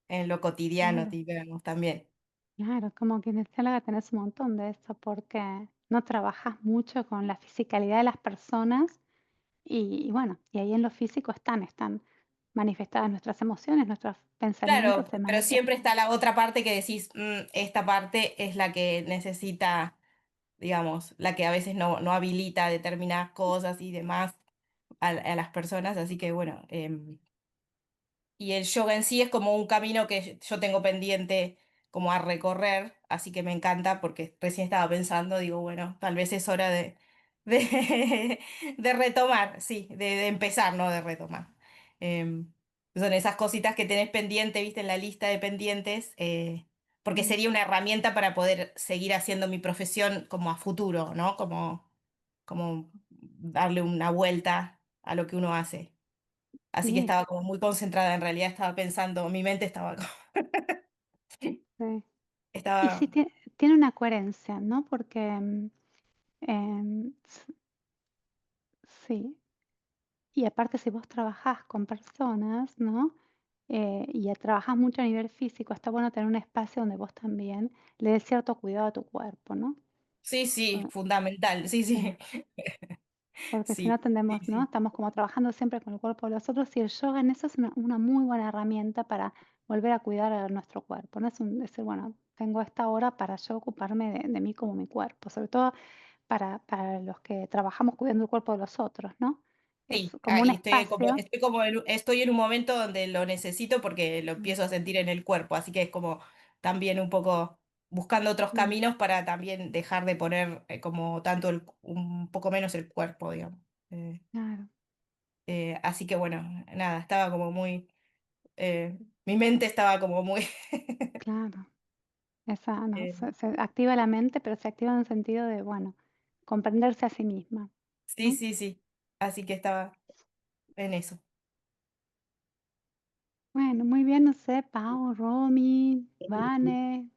en lo cotidiano, claro, digamos, también. claro. Como kinesióloga tenés un montón de eso porque no trabajas mucho con la fisicalidad de las personas y bueno, y ahí en lo físico están manifestadas nuestras emociones, nuestros pensamientos Claro, se pero siempre manifiestan. está la otra parte que decís, "Mm, esta parte es la que necesita, digamos, la que a veces no habilita determinadas cosas y demás a las personas, así que bueno, y el yoga en sí es como un camino que yo tengo pendiente como a recorrer, así que me encanta porque recién estaba pensando, digo, bueno, tal vez es hora de, de retomar, sí, de empezar, no de retomar. Em, Son esas cositas que tenés pendiente, viste, en la lista de pendientes, porque Mm, sería una herramienta para poder seguir haciendo mi profesión como a futuro, ¿no? Como darle una vuelta a lo que uno hace. Así que sí, estaba como muy concentrada, en realidad estaba pensando, mi mente estaba, sí. Y sí estaba, tiene una coherencia, ¿no? Porque sí. Y aparte, si vos trabajás con personas, ¿no? Y trabajás mucho a nivel físico, está bueno tener un espacio donde vos también le des cierto cuidado a tu cuerpo, ¿no? sí, sí, Ah, fundamental, sí, sí, sí, porque si no sí, sí, tendemos, ¿no? sí, Estamos como trabajando siempre con el cuerpo de los otros y el yoga en eso es una muy buena herramienta para volver a cuidar a nuestro cuerpo, ¿no? Es decir, bueno, tengo esta hora para yo ocuparme de mí como mi cuerpo, sobre todo para los que trabajamos cuidando el cuerpo de los otros, ¿no? Es sí, como un y espacio. estoy en un momento donde lo necesito porque lo Mm, empiezo a sentir en el cuerpo, así que es como también un poco buscando otros mm, caminos para también dejar de poner como tanto un poco menos el cuerpo, digamos. claro. Así que bueno, nada, estaba como muy, mi mente estaba como muy... Claro, esa no, eh, se activa la mente, pero se activa en el sentido de, bueno, comprenderse a sí misma, Sí, ¿no? sí, sí. Así que estaba en eso. Bueno, muy bien, no sé, Pau, Romy, Vane,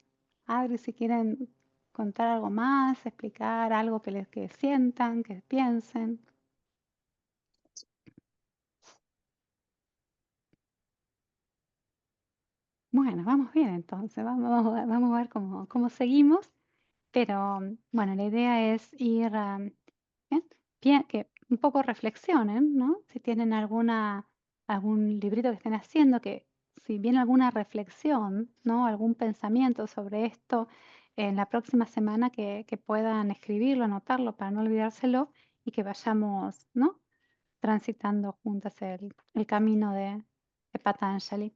Adri, si quieren contar algo más, explicar algo que sientan, que piensen. Bueno, vamos bien entonces, vamos a ver cómo seguimos. Pero bueno, la idea es ir, ¿eh? Que un poco reflexionen, ¿no? Si tienen algún librito que estén haciendo, que si viene alguna reflexión, ¿no? Algún pensamiento sobre esto en la próxima semana que puedan escribirlo, anotarlo para no olvidárselo y que vayamos, ¿no? Transitando juntas el camino de Patanjali.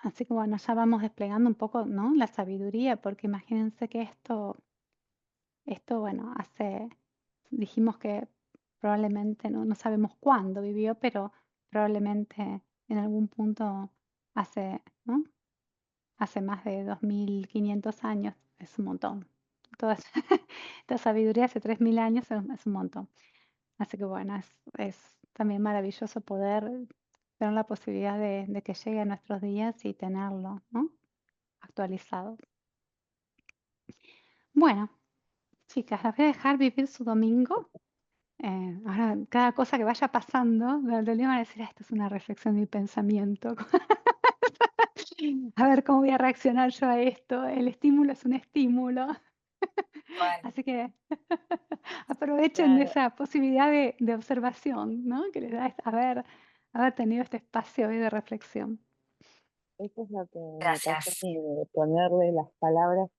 Así que bueno, ya vamos desplegando un poco, ¿no? La sabiduría, porque imagínense que bueno, dijimos que probablemente, no sabemos cuándo vivió, pero probablemente en algún punto ¿no? Hace más de 2500 años, es un montón. Toda esa, esta sabiduría hace 3000 años es un montón. Así que bueno, es también maravilloso poder tener la posibilidad de que llegue a nuestros días y tenerlo, ¿no? Actualizado. Bueno, chicas, las voy a dejar vivir su domingo. Ahora, cada cosa que vaya pasando durante el día van a decir, esto es una reflexión de mi pensamiento. A ver cómo voy a reaccionar yo a esto. El estímulo es un estímulo. Bueno, Así que aprovechen Claro. esa posibilidad de observación, ¿no? Que les da haber tenido este espacio hoy de reflexión. Eso es lo que me pasó a gracias. mí, de ponerle las palabras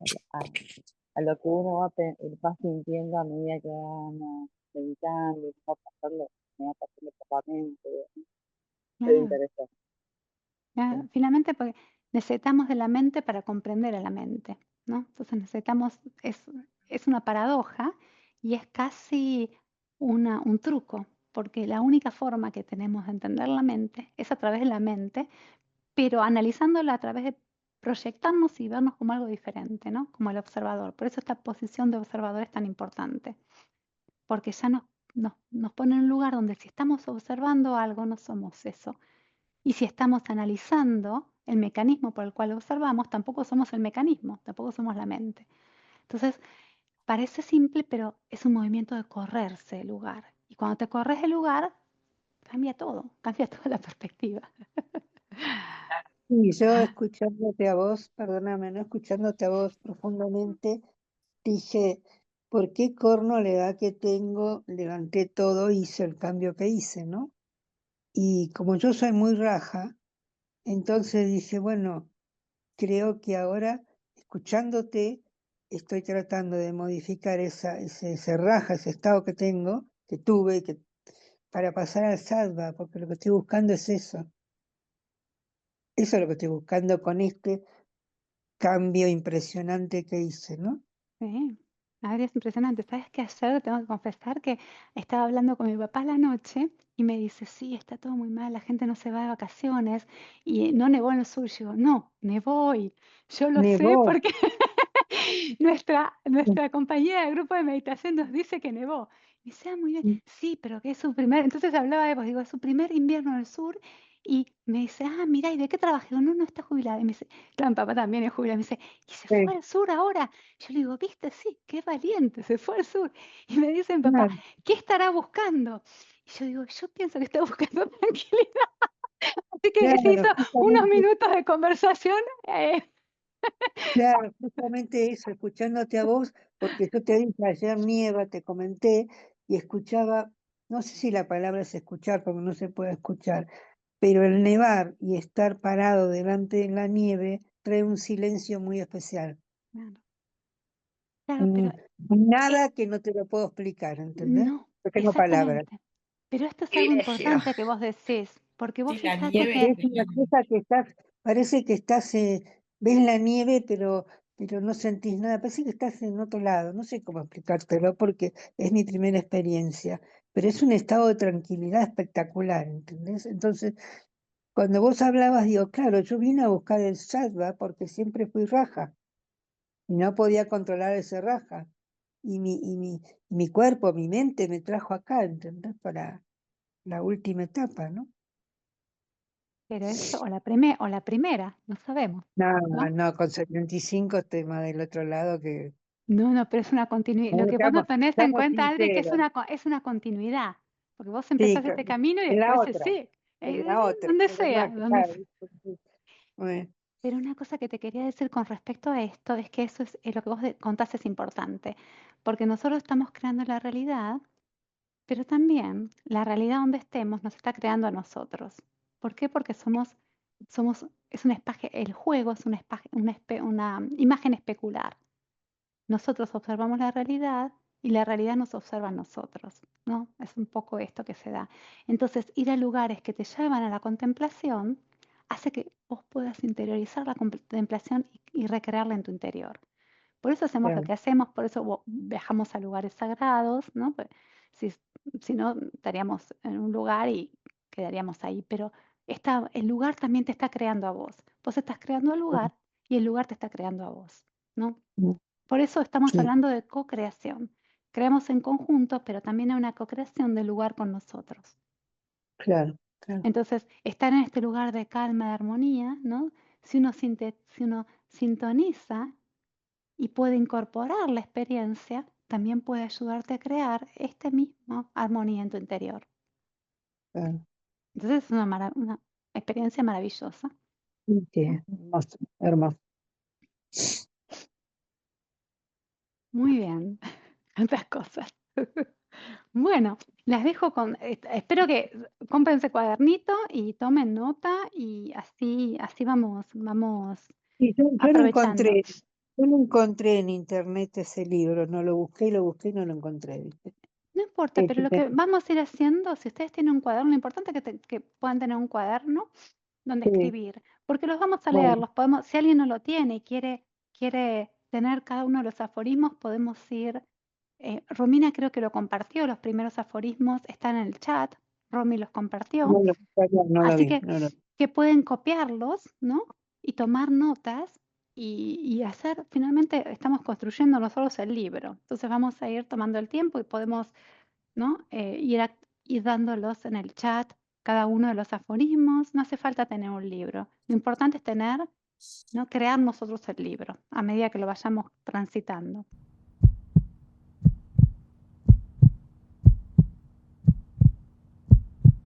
a lo que uno va sintiendo a medida que va meditando, y me va pasando por la mente. Es Claro, interesante. claro. Finalmente, porque necesitamos de la mente para comprender a la mente, ¿no? Entonces es una paradoja y es casi un truco, porque la única forma que tenemos de entender la mente es a través de la mente, pero analizándola a través de proyectarnos y vernos como algo diferente, ¿no? Como el observador. Por eso esta posición de observador es tan importante, porque ya nos pone en un lugar donde si estamos observando algo no somos eso. Y si estamos analizando el mecanismo por el cual observamos, tampoco somos el mecanismo, tampoco somos la mente. Entonces, parece simple, pero es un movimiento de correrse el lugar. Y cuando te corres el lugar, cambia todo, cambia toda la perspectiva. Y yo escuchándote a vos, perdóname, no escuchándote a vos profundamente, dije, ¿por qué corno la edad que tengo? Levanté todo, hice el cambio que hice, ¿no? Y como yo soy muy raja, entonces dije, bueno, creo que ahora, escuchándote, estoy tratando de modificar ese raja, ese estado que tengo, que tuve, para pasar al sattva, porque lo que estoy buscando es eso. Eso es lo que estoy buscando con este cambio impresionante que hice, ¿no? Sí, a ver, es impresionante. ¿Sabes qué? Ayer tengo que confesar que estaba hablando con mi papá a la noche y me dice, sí, está todo muy mal, la gente no se va de vacaciones y no nevó en el sur. Yo digo, no, nevó hoy. Yo lo sé Nevó. porque nuestra compañera del grupo de meditación nos dice que nevó. Y dice, ah, muy bien, sí, pero que es su primer, entonces hablaba de vos, digo, es su primer invierno en el sur y me dice, ah, mira, ¿y de qué trabaja? Digo, no, no está jubilada. Y me dice, claro, mi papá también es jubilado. Me dice, ¿y se fue Sí, al sur ahora? Yo le digo, viste, sí, qué valiente, se fue al sur. Y me dice mi papá, claro, ¿qué estará buscando? Y yo digo, yo pienso que está buscando tranquilidad. Así que se hizo claro, unos justamente, minutos de conversación. claro, justamente eso, escuchándote a vos, porque yo te dije ayer nieva, te comenté, y escuchaba, no sé si la palabra es escuchar, porque no se puede escuchar, pero el nevar y estar parado delante de la nieve trae un silencio muy especial. Claro, claro, pero Nada que no te lo puedo explicar, ¿entendés? no, No tengo palabras. exactamente. Pero esto es algo Privilegio. importante que vos decís, porque vos Sí, la fíjate nieve es que, Es una cosa que parece que estás, ves la nieve, pero no sentís nada, parece que estás en otro lado, no sé cómo explicártelo porque es mi primera experiencia, pero es un estado de tranquilidad espectacular, ¿entendés? Entonces, cuando vos hablabas, digo, claro, yo vine a buscar el sattva porque siempre fui raja y no podía controlar ese raja, y mi cuerpo, mi mente me trajo acá, ¿entendés? Para la última etapa, ¿no? pero eso, o la primera, no sabemos, No, ¿no? no, con 75 estoy más del otro lado que... No, no, pero es una continuidad. Lo No, que vos no tenés en estamos cuenta, Aldri, que es sinceros. es una continuidad, porque vos Sí, empezás este camino y en la después otra, sí, en la otra, donde pero no sea, es que, donde claro, sea. bueno, Pero una cosa que te quería decir con respecto a esto es que eso es lo que vos contás es importante, porque nosotros estamos creando la realidad, pero también la realidad donde estemos nos está creando a nosotros. ¿Por qué? Porque es un espacio, el juego es un espacio, una imagen especular. Nosotros observamos la realidad y la realidad nos observa a nosotros, ¿no? Es un poco esto que se da. Entonces, ir a lugares que te llevan a la contemplación hace que vos puedas interiorizar la contemplación y recrearla en tu interior. Por eso hacemos lo Claro. que hacemos, por eso viajamos a lugares sagrados, ¿no? Pues, si, si no, estaríamos en un lugar y quedaríamos ahí, pero el lugar también te está creando a vos. Vos estás creando el lugar y el lugar te está creando a vos, ¿no? Mm. Por eso estamos Sí, hablando de co-creación. Creamos en conjunto, pero también hay una co-creación del lugar con nosotros. claro, claro. Entonces, estar en este lugar de calma, de armonía, ¿no? Si uno sintoniza y puede incorporar la experiencia, también puede ayudarte a crear esta misma armonía en tu interior. Claro. Entonces es una experiencia maravillosa. Sí, hermoso, hermoso. Muy bien, tantas cosas. Bueno, las dejo espero que compren ese cuadernito y tomen nota y así vamos Sí, yo no aprovechando. encontré, yo no encontré en internet ese libro, no lo busqué y y no lo encontré, ¿viste? No importa, pero lo Sí, que vamos a ir haciendo, si ustedes tienen un cuaderno, lo importante es que puedan tener un cuaderno donde sí, escribir, porque los vamos a bueno, leer, los podemos, si alguien no lo tiene y quiere tener cada uno de los aforismos, podemos ir. Romina creo que lo compartió, los primeros aforismos están en el chat, Romy los compartió, no lo así vi, no lo vi. que pueden copiarlos, ¿no? Y tomar notas y hacer, finalmente estamos construyendo nosotros el libro, entonces vamos a ir tomando el tiempo y podemos, ¿no? Ir dándolos en el chat, cada uno de los aforismos. No hace falta tener un libro. Lo importante es ¿no? Crear nosotros el libro a medida que lo vayamos transitando.